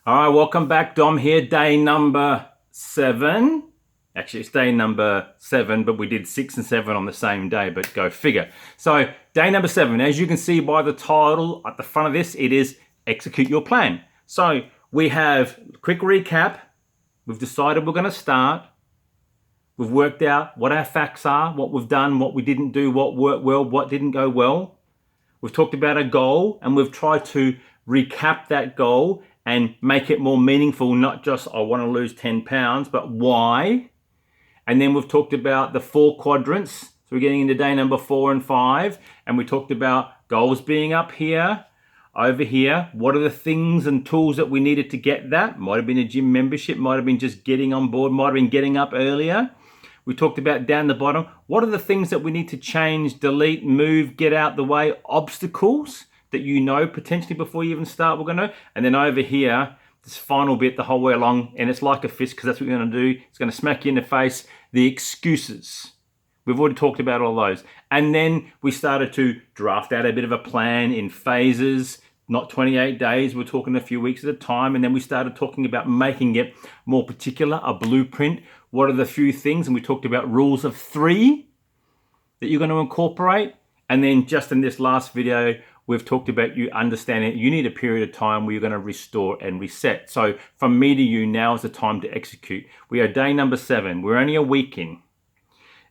All right, welcome back. Dom here, day number 7. Actually, it's day number 7, but we did 6 and 7 on the same day, but go figure. So, day number 7, as you can see by the title at the front of this, it is Execute Your Plan. So, we have a quick recap. We've decided we're going to start. We've worked out what our facts are, what we've done, what we didn't do, what worked well, what didn't go well. We've talked about a goal, and we've tried to recap that goal and make it more meaningful, not just I want to lose 10 pounds, but why. And then we've talked about the 4 quadrants. So we're getting into day number 4 and 5. And we talked about goals being up here, over here. What are the things and tools that we needed to get that? Might have been a gym membership, might have been just getting on board, might have been getting up earlier. We talked about down the bottom, what are the things that we need to change, delete, move, get out the way, obstacles that you know potentially before you even start, we're going to. And then over here, this final bit the whole way along, and it's like a fist because that's what we're going to do. It's going to smack you in the face, the excuses. We've already talked about all those. And then we started to draft out a bit of a plan in phases, not 28 days. We're talking a few weeks at a time. And then we started talking about making it more particular, a blueprint. What are the few things? And we talked about rules of 3 that you're going to incorporate. And then just in this last video, we've talked about you understanding you need a period of time where you're going to restore and reset. So from me to you, now is the time to execute. We are day number 7. We're only a week in.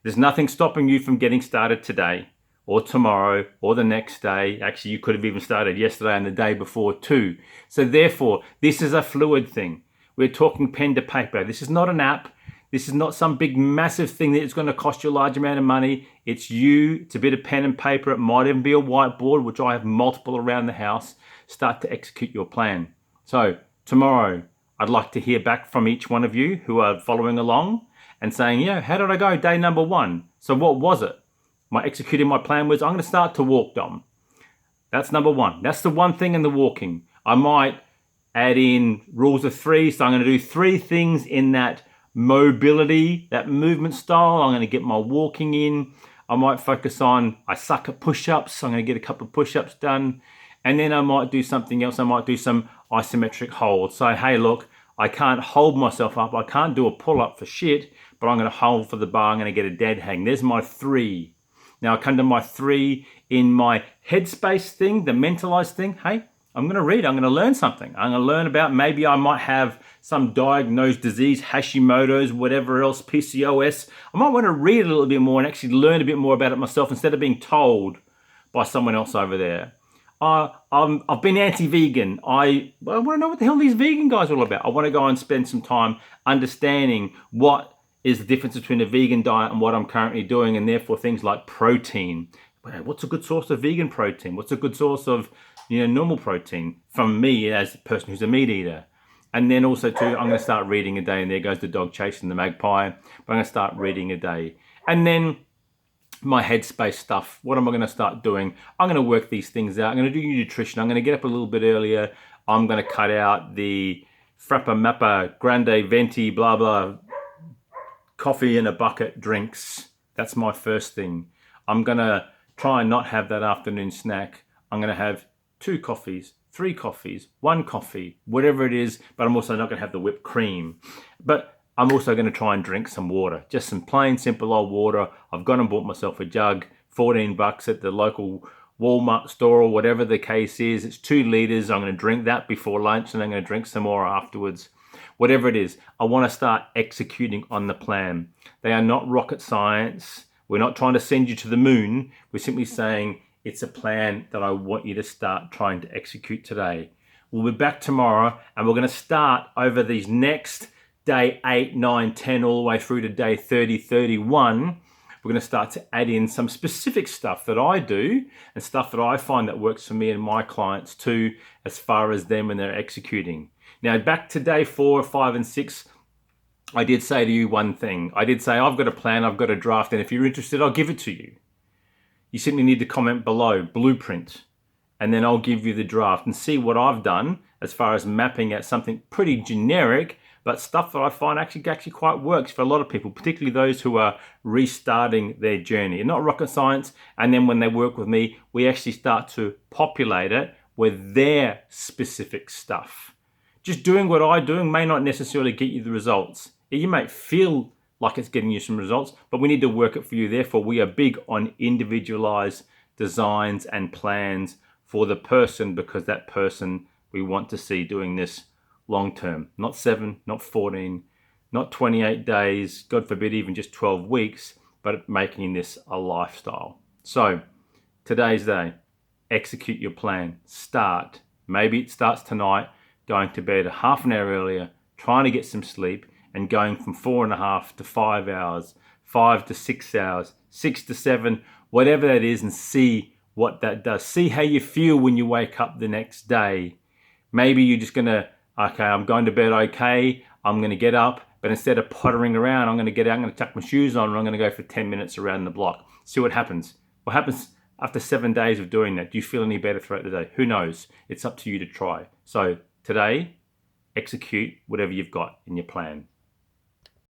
There's nothing stopping you from getting started today or tomorrow or the next day. Actually, you could have even started yesterday and the day before too. So therefore, this is a fluid thing. We're talking pen to paper. This is not an app. This is not some big massive thing that is going to cost you a large amount of money. It's you, it's a bit of pen and paper. It might even be a whiteboard, which I have multiple around the house. Start to execute your plan. So tomorrow, I'd like to hear back from each one of you who are following along and saying, yeah, how did I go? Day number 1. So what was it? My executing my plan was I'm going to start to walk, Dom. That's number 1. That's the one thing in the walking. I might add in rules of 3. So I'm going to do 3 things in that mobility, that movement style. I'm going to get my walking in. I might focus on, I suck at push-ups, so I'm going to get a couple of push-ups done. And then I might do something else. I might do some isometric holds. So, hey, look, I can't hold myself up. I can't do a pull-up for shit, but I'm going to hold for the bar. I'm going to get a dead hang. There's my 3. Now I come to my 3 in my headspace thing, the mentalized thing. Hey, I'm going to read. I'm going to learn something. I'm going to learn about maybe I might have some diagnosed disease, Hashimoto's, whatever else, PCOS. I might want to read a little bit more and actually learn a bit more about it myself instead of being told by someone else over there. I've been anti-vegan. I want to know what the hell these vegan guys are all about. I want to go and spend some time understanding what is the difference between a vegan diet and what I'm currently doing, and therefore things like protein. What's a good source of vegan protein? What's a good source of normal protein from me as a person who's a meat eater? And then also too, I'm going to start reading a day, and there goes the dog chasing the magpie. But I'm going to start reading a day. And then my headspace stuff, what am I going to start doing? I'm going to work these things out. I'm going to do nutrition. I'm going to get up a little bit earlier. I'm going to cut out the Frappa Mappa Grande Venti blah blah coffee in a bucket drinks. That's my first thing. I'm going to try and not have that afternoon snack. I'm going to have 2 coffees, 3 coffees, 1 coffee, whatever it is, but I'm also not going to have the whipped cream. But I'm also going to try and drink some water, just some plain simple old water. I've gone and bought myself a jug, $14 at the local Walmart store or whatever the case is. It's 2 liters. I'm going to drink that before lunch, and I'm going to drink some more afterwards. Whatever it is, I want to start executing on the plan. They are not rocket science. We're not trying to send you to the moon. We're simply saying it's a plan that I want you to start trying to execute today. We'll be back tomorrow, and we're going to start over these next day 8, 9, 10, all the way through to day 30, 31. We're going to start to add in some specific stuff that I do and stuff that I find that works for me and my clients too, as far as them when they're executing. Now, back to day 4, 5, and 6, I did say to you one thing. I did say, I've got a plan, I've got a draft, and if you're interested, I'll give it to you. You simply need to comment below, blueprint, and then I'll give you the draft and see what I've done as far as mapping out something pretty generic, but stuff that I find actually quite works for a lot of people, particularly those who are restarting their journey. Not rocket science, and then when they work with me, we actually start to populate it with their specific stuff. Just doing what I'm doing may not necessarily get you the results. You might feel like it's getting you some results, but we need to work it for you. Therefore, we are big on individualized designs and plans for the person, because that person we want to see doing this long term. Not 7, not 14, not 28 days, God forbid even just 12 weeks, but making this a lifestyle. So today's day, execute your plan. Start. Maybe it starts tonight, going to bed a half an hour earlier, trying to get some sleep, and going from 4.5 to 5 hours, 5 to 6 hours, 6 to 7, whatever that is, and see what that does. See how you feel when you wake up the next day. Maybe you're just gonna, okay, I'm going to bed okay, I'm gonna get up, but instead of pottering around, I'm gonna get out, I'm gonna tuck my shoes on, and I'm gonna go for 10 minutes around the block. See what happens. What happens after 7 days of doing that? Do you feel any better throughout the day? Who knows? It's up to you to try. So today, execute whatever you've got in your plan.